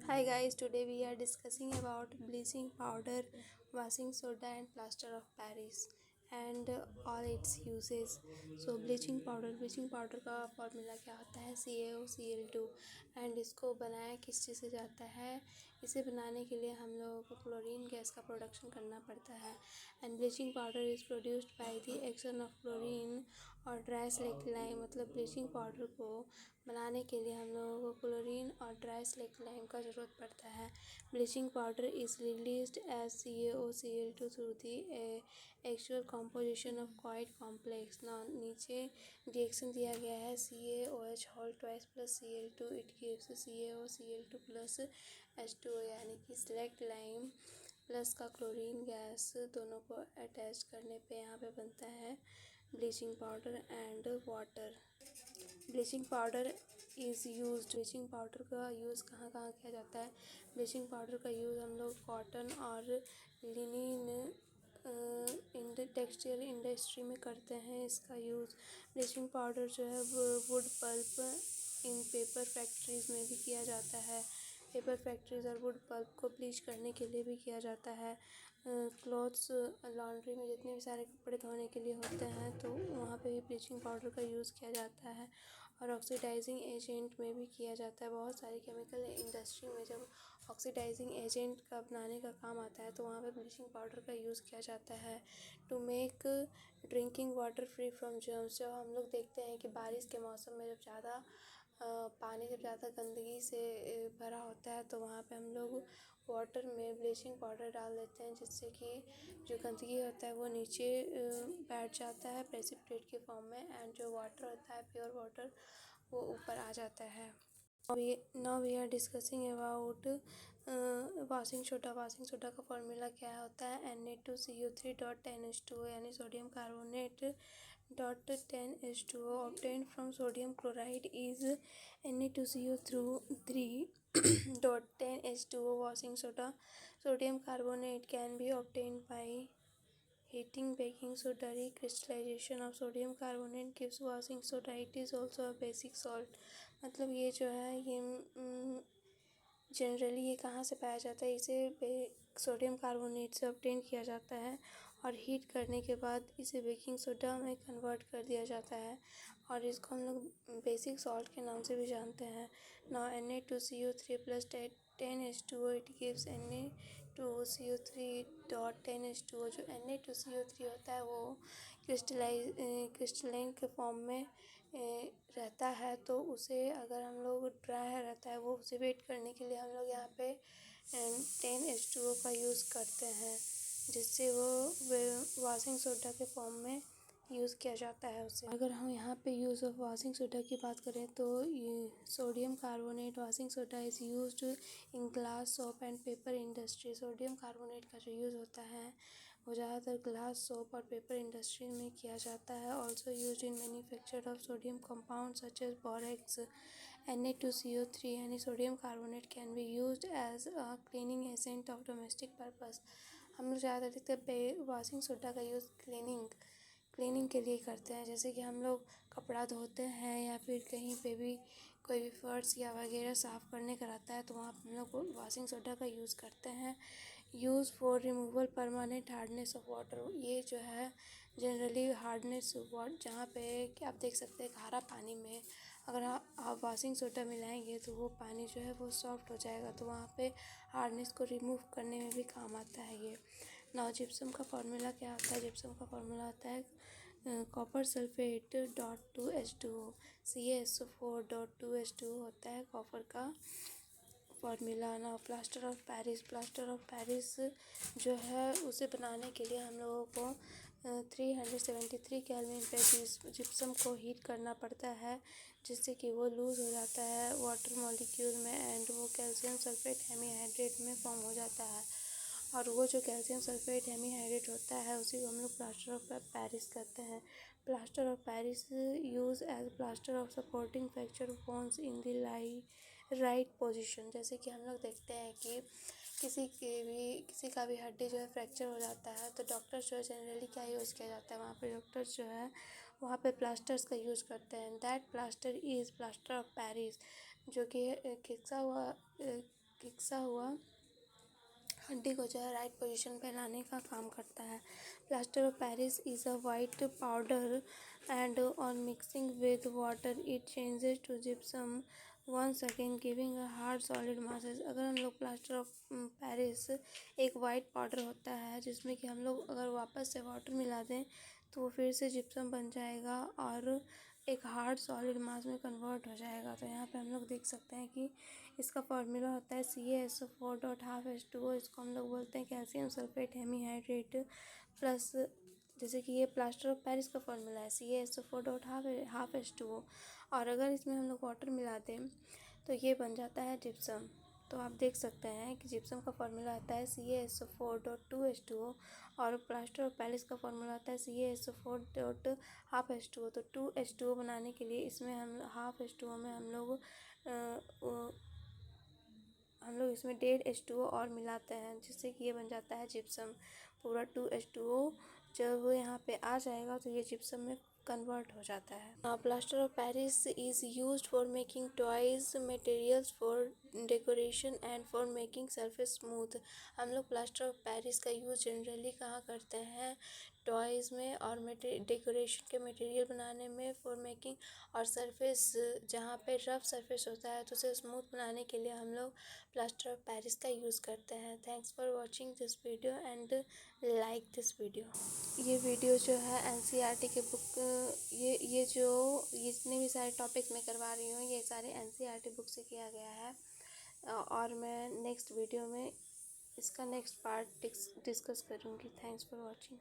Hi guys, today we are discussing about bleaching powder, washing soda and plaster of Paris and all its uses. So bleaching powder का formula क्या होता है CaOCl2 and इसको बनाया किस चीज़ से जाता है। इसे बनाने के लिए हम लोगों को क्लोरीन गैस का प्रोडक्शन करना पड़ता है and bleaching powder is produced by the action of chlorine और ड्राई स्लेक्ट-लाइम। मतलब ब्लीचिंग पाउडर को बनाने के लिए हम लोगों को क्लोरीन और ड्राई स्लेक्ट-लाइम का ज़रूरत पड़ता है। Bleaching powder is released as CaOCl2 through the actual composition of quite complex. नीचे रिएक्शन दिया गया है CaOH whole twice plus Cl2 it gives CaOCl2 plus H2O, यानी कि स्लेक्ट लाइम प्लस का क्लोरीन गैस दोनों को अटैच करने पे यहाँ पे बनता है bleaching powder and water. Bleaching powder bleaching powder का यूज़ कहाँ कहाँ किया जाता है। ब्लीचिंग पाउडर का यूज़ हम लोग कॉटन और लिनिन टेक्सटाइल इंडस्ट्री में करते हैं। इसका यूज़ ब्लीचिंग पाउडर जो है वो वुड पल्प इन पेपर फैक्ट्रीज़ में भी किया जाता है। पेपर फैक्ट्रीज़ और वुड पल्प को ब्लीच करने के लिए भी किया जाता है। क्लॉथ्स लॉन्ड्री में जितने भी सारे कपड़े धोने के लिए होते हैं तो वहाँ पे भी ब्लीचिंग पाउडर का यूज़ किया जाता है और ऑक्सीडाइजिंग एजेंट में भी किया जाता है। बहुत सारी केमिकल इंडस्ट्री में जब ऑक्सीडाइजिंग एजेंट का बनाने का काम आता है तो वहाँ पे ब्लीचिंग पाउडर का यूज़ किया जाता है to make drinking water free from germs. जब हम लोग देखते हैं कि बारिश के मौसम में जब ज़्यादा पानी जब ज़्यादा गंदगी से भरा होता है तो वहाँ पे हम लोग वाटर में ब्लीचिंग पाउडर डाल देते हैं, जिससे कि जो गंदगी होता है वो नीचे बैठ जाता है प्रेसिपिटेट के फॉर्म में एंड जो वाटर होता है प्योर वाटर वो ऊपर आ जाता है। Now we are discussing about washing soda. Washing soda का फॉर्मूला क्या होता है Na2CO3.10H2O, यानी sodium carbonate .10H2O obtained from sodium chloride is Na2CO3.10H2O washing soda. Sodium carbonate can be obtained by heating baking soda. Recrystallization of sodium carbonate gives washing soda. It is also a basic salt. मतलब ये जो है ये generally ये कहाँ से पाया जाता है, इसे सोडियम कार्बोनेट से ऑब्टेन किया जाता है और हीट करने के बाद इसे बेकिंग सोडा में कन्वर्ट कर दिया जाता है और इसको हम लोग बेसिक सॉल्ट के नाम से भी जानते हैं। Now Na2CO3 plus 10H2O it gives Na2CO3.10H2O। जो Na2CO3 होता है वो क्रिस्टलाइन के फॉर्म में रहता है, तो उसे अगर हम लोग ड्राई रहता है वो उसे वेट करने के लिए हम लोग यहाँ पे 10H2O का यूज़ करते हैं, जिससे वो वॉशिंग सोडा के फॉर्म में यूज़ किया जाता है उसे। अगर हम यहाँ पे यूज़ ऑफ वॉशिंग सोडा की बात करें तो sodium carbonate washing soda is used in glass soap and paper industry. Sodium carbonate का जो यूज़ होता है वो ज़्यादातर ग्लास सोप और पेपर इंडस्ट्री में किया जाता है। Also use in manufacture of sodium compound such as borax. Na2CO3 यानी sodium carbonate can be used as a cleaning agent of domestic purpose. हम लोग ज़्यादातर देखते हैं वॉशिंग सोडा का यूज़ क्लीनिंग के लिए करते हैं, जैसे कि हम लोग कपड़ा धोते हैं या फिर कहीं पे भी कोई भी फर्श या वगैरह साफ़ करने का रहता है तो वहाँ हम लोग वॉशिंग सोडा का यूज़ करते हैं। Use for removal permanent hardness of water. ये जो है जनरली हार्डनेस जहाँ पे कि आप देख सकते हैं खारा पानी में अगर आप वॉशिंग सोडा मिलाएंगे तो वो पानी जो है वो सॉफ्ट हो जाएगा, तो वहाँ पे हार्डनेस को रिमूव करने में भी काम आता है ये। नाउ जिप्सम का फॉर्मूला क्या होता है। जिप्सम का फॉर्मूला होता है कॉपर सल्फेट .2H2O। CaSO4.2H2O होता है कॉपर का फॉर्मूला। ना प्लास्टर ऑफ पेरिस जो है उसे बनाने के लिए हम लोगों को 373 केल्विन पे जिप्सम को हीट करना पड़ता है, जिससे कि वो लूज़ हो जाता है वाटर मॉलिक्यूल में एंड वो कैल्शियम सल्फेट हेमीहाइड्रेट में फॉर्म हो जाता है। और वो जो कैल्शियम सल्फेट हेमीहाइड्रेट होता है उसी को हम लोग प्लास्टर ऑफ पेरिस कहते हैं। Plaster of Paris use as plaster of supporting fracture bones in the right position. जैसे कि हम लोग देखते हैं कि किसी का भी हड्डी जो है फ्रैक्चर हो जाता है तो डॉक्टर्स जो है जनरली क्या यूज़ किया जाता है, वहाँ पे डॉक्टर्स जो है वहाँ पे प्लास्टर्स का यूज़ करते हैं। That plaster is plaster of Paris, जो कि खिंचा हुआ घिसा हुआ हड्डी को जो है राइट पोजीशन पे लाने का काम करता है। Plaster of Paris is a white powder and on mixing with water it changes to gypsum once again giving a hard solid masses. अगर हम लोग प्लास्टर ऑफ पेरिस एक वाइट पाउडर होता है जिसमें कि हम लोग अगर वापस से वाटर मिला दें तो वो फिर से जिप्सम बन जाएगा और एक हार्ड सॉलिड मास में कन्वर्ट हो जाएगा। तो यहाँ पे हम लोग देख सकते हैं कि इसका फॉर्मूला होता है CaSO4.12H2O। इसको हम लोग बोलते हैं कैल्शियम सल्फेट हेमीहाइड्रेट प्लस, जैसे कि ये प्लास्टर ऑफ पेरिस का फॉर्मूला है CaSO4.12H2O, और अगर इसमें हम लोग वाटर मिला दें तो ये बन जाता है जिप्सम। तो आप देख सकते हैं कि जिप्सम का फॉर्मूला आता है CaSO4.2H2O और प्लास्टर ऑफ पेरिस का फॉर्मूला आता है CaSO4.12H2O। तो 2H2O बनाने के लिए इसमें हम हाफ H2O में हम लोग इसमें 1.5 H2O और मिलाते हैं जिससे कि ये बन जाता है जिप्सम। पूरा 2H2O जब यहाँ पे आ जाएगा तो ये जिप्सम में कन्वर्ट हो जाता है। Plaster of Paris is used for making toys, materials for decoration and for making surface smooth. हम लोग प्लास्टर ऑफ पेरिस का यूज़ जनरली कहाँ करते हैं? टॉयज़ में और डेकोरेशन के मटेरियल बनाने में, फॉर मेकिंग, और सरफेस जहाँ पे रफ सरफेस होता है तो उसे स्मूथ बनाने के लिए हम लोग प्लास्टर ऑफ पेरिस का यूज़ करते हैं। Thanks for watching this video and like this video. ये वीडियो जो है NCERT के बुक, ये जो जितने भी सारे टॉपिक मैं करवा रही हूँ ये सारे NCERT बुक से किया गया है, और मैं नेक्स्ट वीडियो में इसका नेक्स्ट पार्ट डिस्कस करूँगी। Thanks for watching.